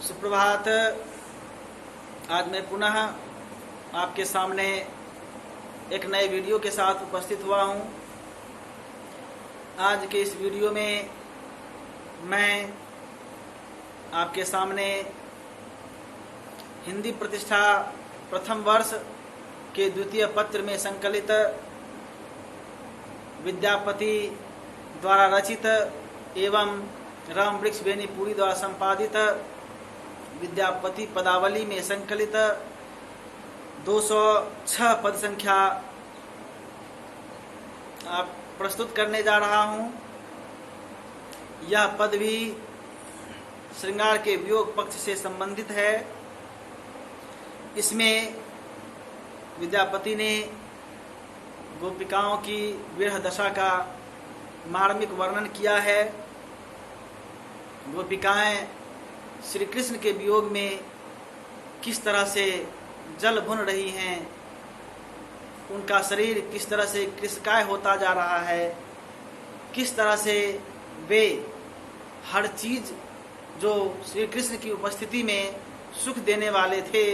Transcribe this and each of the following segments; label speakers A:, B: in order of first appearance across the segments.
A: सुप्रभात। आज मैं पुनः आपके सामने एक नए वीडियो के साथ उपस्थित हुआ हूं। आज के इस वीडियो में मैं आपके सामने हिंदी प्रतिष्ठा प्रथम वर्ष के द्वितीय पत्र में संकलित विद्यापति द्वारा रचित एवं राम वृक्ष बेनीपुरी द्वारा संपादित विद्यापति पदावली में संकलित 206 पद संख्या आप प्रस्तुत करने जा रहा हूं। यह पद भी श्रृंगार के वियोग पक्ष से संबंधित है। इसमें विद्यापति ने गोपिकाओं की विरह दशा का मार्मिक वर्णन किया है। गोपिकाएं श्री कृष्ण के वियोग में किस तरह से जल भुन रही हैं, उनका शरीर किस तरह से कृशकाय होता जा रहा है, किस तरह से वे हर चीज जो श्री कृष्ण की उपस्थिति में सुख देने वाले थे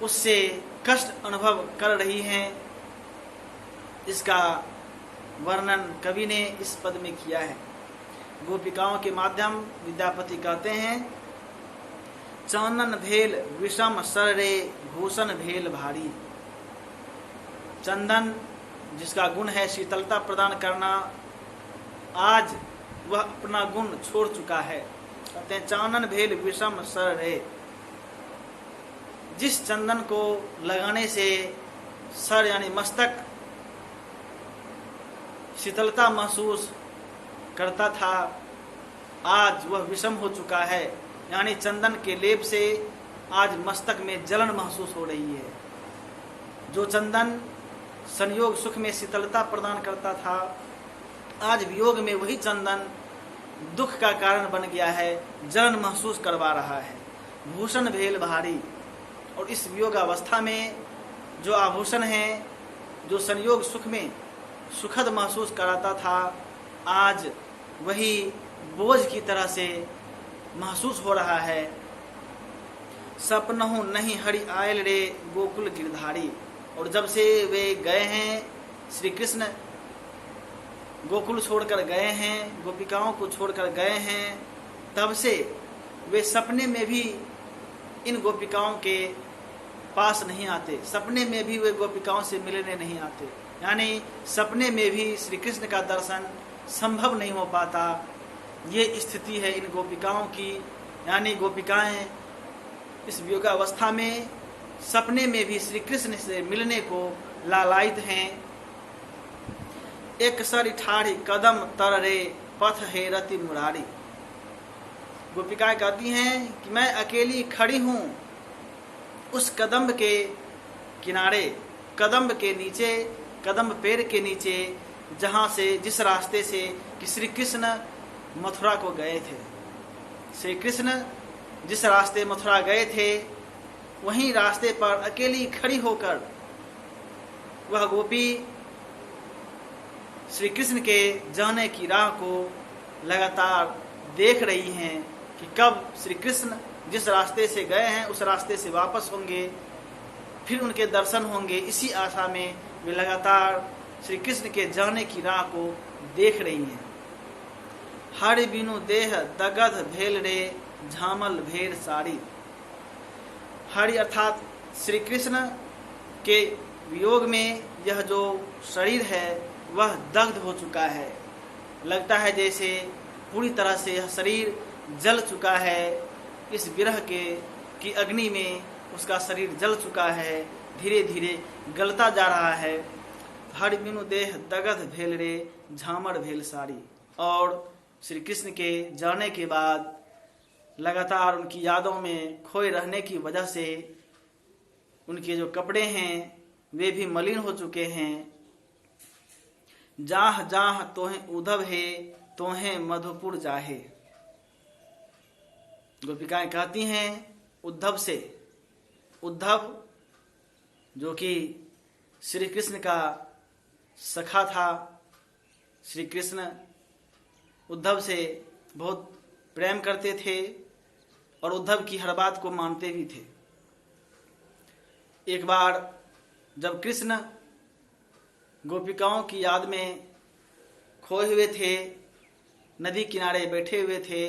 A: उससे कष्ट अनुभव कर रही हैं। इसका वर्णन कवि ने इस पद में किया है। गोपिकाओं के माध्यम विद्यापति कहते हैं, चंदन भेल विषम सर रे भूषण भेल भारी। चंदन जिसका गुण है शीतलता प्रदान करना, आज वह अपना गुण छोड़ चुका है। कहते हैं चंदन भेल विषम सर रे। जिस चंदन को लगाने से सर यानी मस्तक शीतलता महसूस करता था, आज वह विषम हो चुका है। यानी चंदन के लेप से आज मस्तक में जलन महसूस हो रही है। जो चंदन संयोग सुख में शीतलता प्रदान करता था, आज वियोग में वही चंदन दुख का कारण बन गया है, जलन महसूस करवा रहा है। भूषण भेल भारी। और इस वियोग अवस्था में जो आभूषण है, जो संयोग सुख में सुखद महसूस कराता था, आज वही बोझ की तरह से महसूस हो रहा है। सपनहु नहीं हरि आयल रे गोकुल गिरधारी। और जब से वे गए हैं, श्री कृष्ण गोकुल छोड़कर गए हैं, गोपिकाओं को छोड़कर गए हैं, तब से वे सपने में भी इन गोपिकाओं के पास नहीं आते। सपने में भी वे गोपिकाओं से मिलने नहीं आते। यानी सपने में भी श्री कृष्ण का दर्शन संभव नहीं हो पाता। ये स्थिति है इन गोपिकाओं की। यानी गोपिकाएं इस वियोगावस्था में सपने में भी श्री कृष्ण से मिलने को लालायित हैं। एक सर ठाढ़ी कदम तर रे पथ हेरति मुरारी। गोपिकाएं कहती हैं कि मैं अकेली खड़ी हूं उस कदम्ब के किनारे, कदम्ब के नीचे, कदम्ब पेड़ के नीचे, जहां से जिस रास्ते से कि श्री कृष्ण मथुरा को गए थे। श्री कृष्ण जिस रास्ते मथुरा गए थे, वहीं रास्ते पर अकेली खड़ी होकर वह गोपी श्री कृष्ण के जाने की राह को लगातार देख रही हैं कि कब श्री कृष्ण जिस रास्ते से गए हैं उस रास्ते से वापस होंगे, फिर उनके दर्शन होंगे। इसी आशा में वे लगातार श्री कृष्ण के जाने की राह को देख रही हैं। हरि बिनु देह दगध भेल रे झामल भेर सारी। हरि अर्थात श्री कृष्ण के वियोग में यह जो शरीर है वह दग्ध हो चुका है। लगता है जैसे पूरी तरह से यह शरीर जल चुका है। इस विरह की अग्नि में उसका शरीर जल चुका है, धीरे धीरे गलता जा रहा है। हरि बिनु देह दगध भेल रे झामर भेल सारी। और श्री कृष्ण के जाने के बाद लगातार उनकी यादों में खोए रहने की वजह से उनके जो कपड़े हैं वे भी मलिन हो चुके हैं। जाह जाह तोहें उधव है तोहें मधुपुर जाहे। गोपिकाएं कहती हैं उद्धव से, उद्धव जो कि श्री कृष्ण का सखा था। श्री कृष्ण उद्धव से बहुत प्रेम करते थे और उद्धव की हर बात को मानते भी थे। एक बार जब कृष्ण गोपिकाओं की याद में खोए हुए थे, नदी किनारे बैठे हुए थे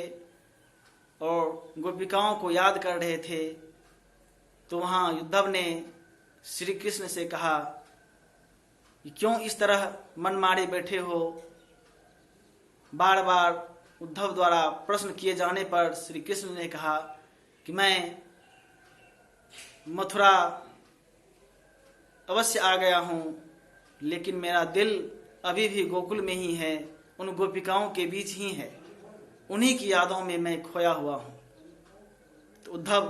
A: और गोपिकाओं को याद कर रहे थे, तो वहाँ उद्धव ने श्री कृष्ण से कहा कि क्यों इस तरह मन मारे बैठे हो। बार बार उद्धव द्वारा प्रश्न किए जाने पर श्री कृष्ण ने कहा कि मैं मथुरा अवश्य आ गया हूँ, लेकिन मेरा दिल अभी भी गोकुल में ही है, उन गोपिकाओं के बीच ही है, उन्हीं की यादों में मैं खोया हुआ हूँ। तो उद्धव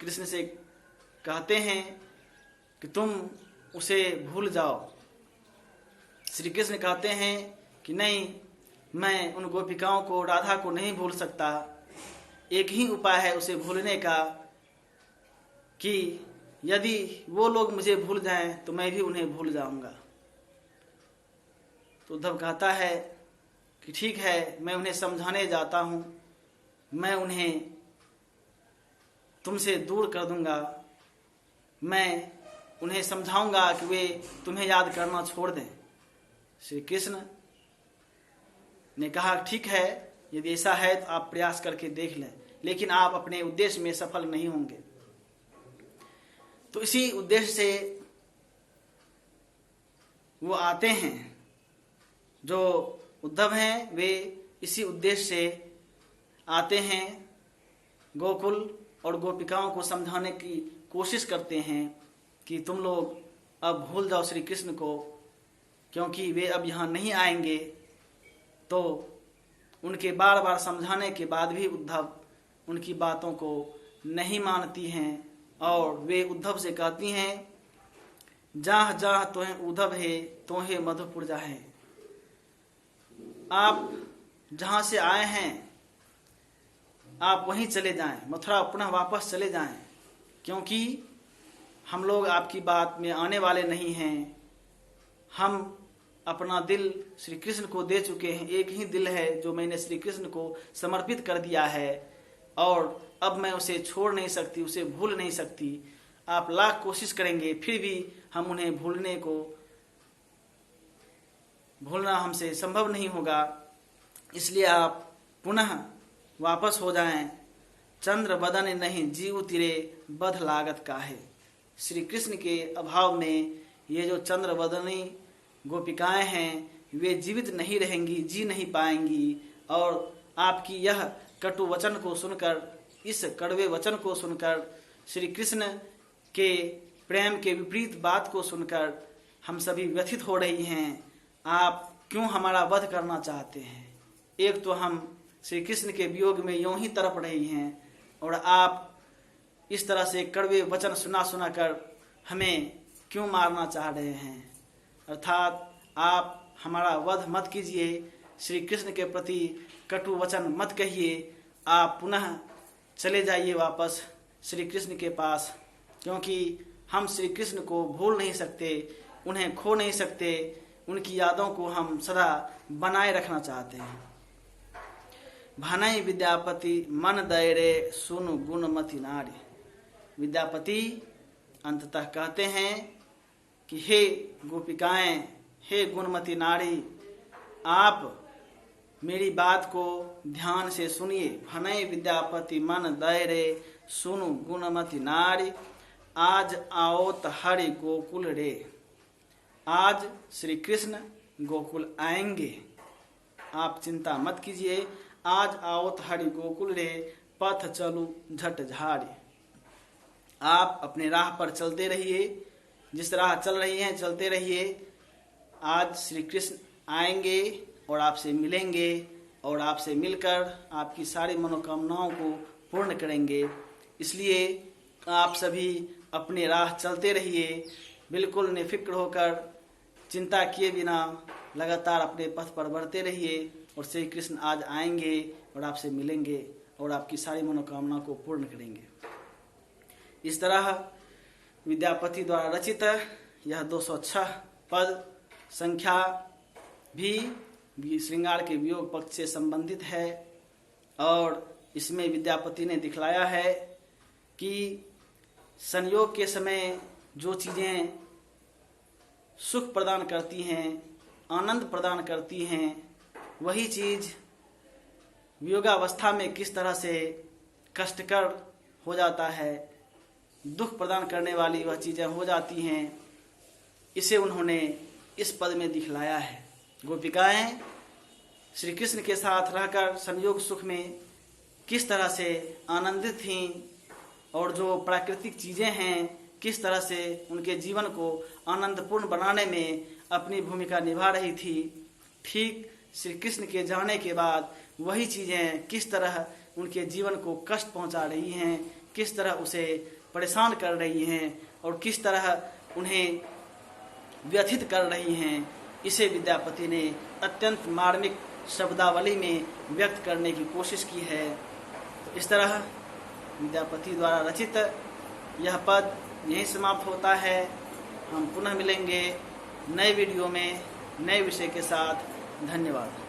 A: कृष्ण से कहते हैं कि तुम उसे भूल जाओ। श्री कृष्ण कहते हैं कि नहीं, मैं उन गोपिकाओं को, राधा को नहीं भूल सकता। एक ही उपाय है उसे भूलने का, कि यदि वो लोग मुझे भूल जाएं तो मैं भी उन्हें भूल जाऊंगा। तो उद्धव कहता है कि ठीक है, मैं उन्हें समझाने जाता हूं, मैं उन्हें तुमसे दूर कर दूंगा, मैं उन्हें समझाऊंगा कि वे तुम्हें याद करना छोड़ दें। श्री कृष्ण ने कहा ठीक है, यदि ऐसा है तो आप प्रयास करके देख लें, लेकिन आप अपने उद्देश्य में सफल नहीं होंगे। तो इसी उद्देश्य से वो आते हैं, जो उद्धव हैं वे इसी उद्देश्य से आते हैं गोकुल, और गोपिकाओं को समझाने की कोशिश करते हैं कि तुम लोग अब भूल जाओ श्री कृष्ण को, क्योंकि वे अब यहाँ नहीं आएंगे। तो उनके बार बार समझाने के बाद भी उद्धव उनकी बातों को नहीं मानती हैं, और वे उद्धव से कहती हैं जाह जाह तोहें उद्धव है, तोहें मधुपुर जाहे। आप जहाँ से आए हैं आप वहीं चले जाएं, मथुरा पुनः वापस चले जाएं, क्योंकि हम लोग आपकी बात में आने वाले नहीं हैं। हम अपना दिल श्री कृष्ण को दे चुके हैं, एक ही दिल है जो मैंने श्री कृष्ण को समर्पित कर दिया है, और अब मैं उसे छोड़ नहीं सकती, उसे भूल नहीं सकती। आप लाख कोशिश करेंगे फिर भी हम उन्हें भूलना हमसे संभव नहीं होगा, इसलिए आप पुनः वापस हो जाएं। चंद्र बदन नहीं जीव तिरे बध लागत का है। श्री कृष्ण के अभाव में ये जो चंद्र बदनी गोपिकाएं हैं वे जीवित नहीं रहेंगी, जी नहीं पाएंगी, और आपकी यह कटु वचन को सुनकर, इस कड़वे वचन को सुनकर, श्री कृष्ण के प्रेम के विपरीत बात को सुनकर हम सभी व्यथित हो रही हैं। आप क्यों हमारा वध करना चाहते हैं? एक तो हम श्री कृष्ण के वियोग में यूं ही तड़प रही हैं, और आप इस तरह से कड़वे वचन सुना कर हमें क्यों मारना चाह रहे हैं? अर्थात आप हमारा वध मत कीजिए, श्री कृष्ण के प्रति कटु वचन मत कहिए, आप पुनः चले जाइए वापस श्री कृष्ण के पास, क्योंकि हम श्री कृष्ण को भूल नहीं सकते, उन्हें खो नहीं सकते, उनकी यादों को हम सदा बनाए रखना चाहते हैं। भनई विद्यापति मन दैरे सुन गुणमति नारी। विद्यापति अंततः कहते हैं कि हे गोपिकाएं, हे गुणमती नारी, आप मेरी बात को ध्यान से सुनिए। भनई विद्यापति मन दैरे सुनु गुणमती नारी, आज आओत हरि गोकुल रे। आज श्री कृष्ण गोकुल आएंगे, आप चिंता मत कीजिए। आज आओत हरि गोकुल रे, पथ चलू झट झाड़ी। आप अपने राह पर चलते रहिए, जिस राह चल रही हैं चलते रहिए। आज श्री कृष्ण आएंगे और आपसे मिलेंगे, और आपसे मिलकर आपकी सारी मनोकामनाओं को पूर्ण करेंगे। इसलिए आप सभी अपने राह चलते रहिए, बिल्कुल निफिक्र होकर, चिंता किए बिना लगातार अपने पथ पर बढ़ते रहिए, और श्री कृष्ण आज आएंगे और आपसे मिलेंगे और आपकी सारी मनोकामना को पूर्ण करेंगे। इस तरह विद्यापति द्वारा रचित यह 206 पद संख्या भी श्रृंगार के वियोग पक्ष से संबंधित है, और इसमें विद्यापति ने दिखलाया है कि संयोग के समय जो चीज़ें सुख प्रदान करती हैं, आनंद प्रदान करती हैं, वही चीज़ वियोगावस्था में किस तरह से कष्टकर हो जाता है, दुख प्रदान करने वाली वह चीज़ें हो जाती हैं। इसे उन्होंने इस पद में दिखलाया है। गोपिकाएं श्री कृष्ण के साथ रहकर संयोग सुख में किस तरह से आनंदित थीं और जो प्राकृतिक चीज़ें हैं किस तरह से उनके जीवन को आनंदपूर्ण बनाने में अपनी भूमिका निभा रही थी, ठीक श्री कृष्ण के जाने के बाद वही चीज़ें किस तरह उनके जीवन को कष्ट पहुंचा रही हैं, किस तरह उसे परेशान कर रही हैं और किस तरह उन्हें व्यथित कर रही हैं, इसे विद्यापति ने अत्यंत मार्मिक शब्दावली में व्यक्त करने की कोशिश की है। तो इस तरह विद्यापति द्वारा रचित यह पद यहीं समाप्त होता है। हम पुनः मिलेंगे नए वीडियो में नए विषय के साथ। धन्यवाद।